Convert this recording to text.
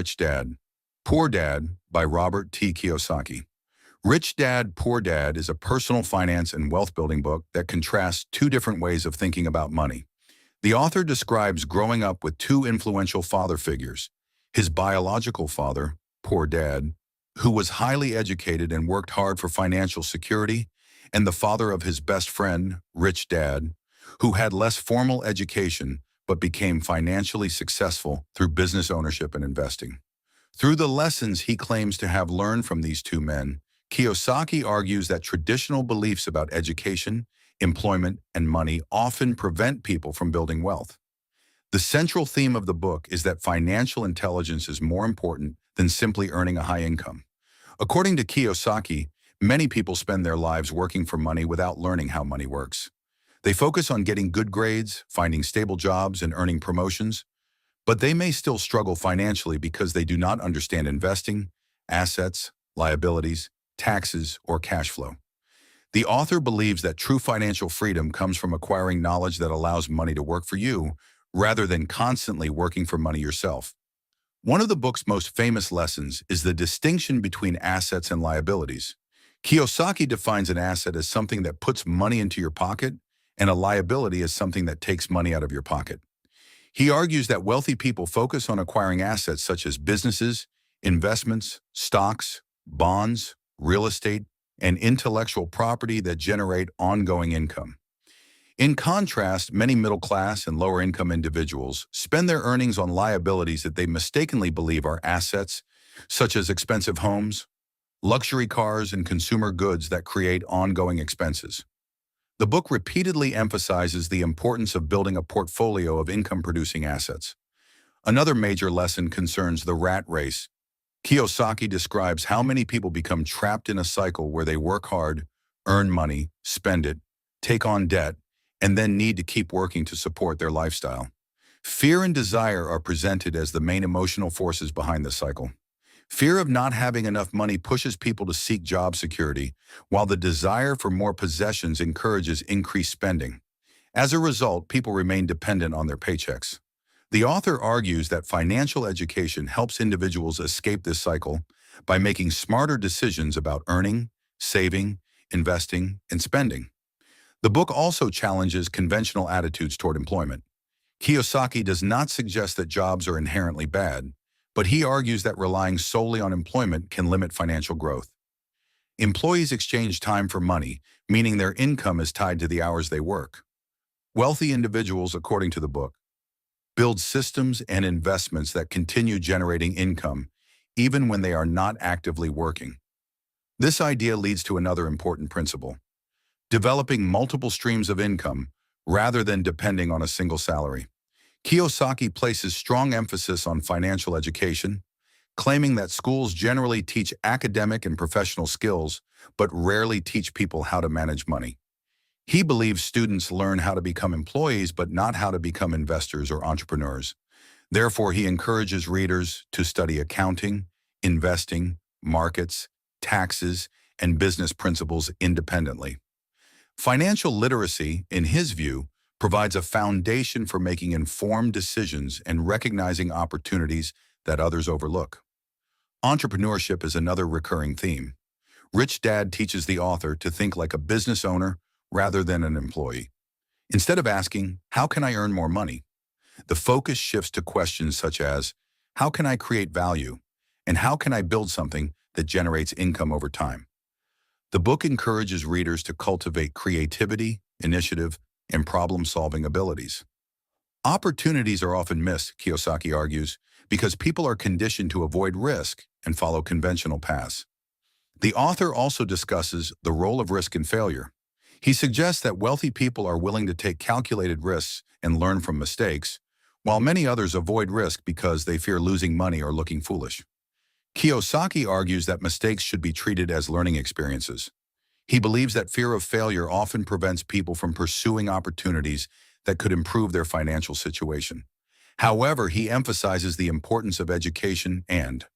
Rich Dad, Poor Dad by Robert T. Kiyosaki. Rich Dad, Poor Dad is a personal finance and wealth building book that contrasts two different ways of thinking about money. The author describes growing up with two influential father figures, his biological father, Poor Dad, who was highly educated and worked hard for financial security, and the father of his best friend, Rich Dad, who had less formal education but became financially successful through business ownership and investing. Through the lessons he claims to have learned from these two men, Kiyosaki argues that traditional beliefs about education, employment, and money often prevent people from building wealth. The central theme of the book is that financial intelligence is more important than simply earning a high income. According to Kiyosaki, many people spend their lives working for money without learning how money works. They focus on getting good grades, finding stable jobs, and earning promotions, but they may still struggle financially because they do not understand investing, assets, liabilities, taxes, or cash flow. The author believes that true financial freedom comes from acquiring knowledge that allows money to work for you, rather than constantly working for money yourself. One of the book's most famous lessons is the distinction between assets and liabilities. Kiyosaki defines an asset as something that puts money into your pocket, and a liability as something that takes money out of your pocket. He argues that wealthy people focus on acquiring assets such as businesses, investments, stocks, bonds, real estate, and intellectual property that generate ongoing income. In contrast, many middle-class and lower-income individuals spend their earnings on liabilities that they mistakenly believe are assets, such as expensive homes, luxury cars, and consumer goods that create ongoing expenses. The book repeatedly emphasizes the importance of building a portfolio of income-producing assets. Another major lesson concerns the rat race. Kiyosaki describes how many people become trapped in a cycle where they work hard, earn money, spend it, take on debt, and then need to keep working to support their lifestyle. Fear and desire are presented as the main emotional forces behind the cycle. Fear of not having enough money pushes people to seek job security, while the desire for more possessions encourages increased spending. As a result, people remain dependent on their paychecks. The author argues that financial education helps individuals escape this cycle by making smarter decisions about earning, saving, investing, and spending. The book also challenges conventional attitudes toward employment. Kiyosaki does not suggest that jobs are inherently bad, but he argues that relying solely on employment can limit financial growth. Employees exchange time for money, meaning their income is tied to the hours they work. Wealthy individuals, according to the book, build systems and investments that continue generating income, even when they are not actively working. This idea leads to another important principle: developing multiple streams of income rather than depending on a single salary. Kiyosaki places strong emphasis on financial education, claiming that schools generally teach academic and professional skills, but rarely teach people how to manage money. He believes students learn how to become employees, but not how to become investors or entrepreneurs. Therefore, he encourages readers to study accounting, investing, markets, taxes, and business principles independently. Financial literacy, in his view, provides a foundation for making informed decisions and recognizing opportunities that others overlook. Entrepreneurship is another recurring theme. Rich Dad teaches the author to think like a business owner rather than an employee. Instead of asking, "How can I earn more money?" the focus shifts to questions such as, "How can I create value?" and "How can I build something that generates income over time?" The book encourages readers to cultivate creativity, initiative, and problem-solving abilities. Opportunities are often missed, Kiyosaki argues, because people are conditioned to avoid risk and follow conventional paths. The author also discusses the role of risk in failure. He suggests that wealthy people are willing to take calculated risks and learn from mistakes, while many others avoid risk because they fear losing money or looking foolish. Kiyosaki argues that mistakes should be treated as learning experiences. He believes that fear of failure often prevents people from pursuing opportunities that could improve their financial situation. However, he emphasizes the importance of education and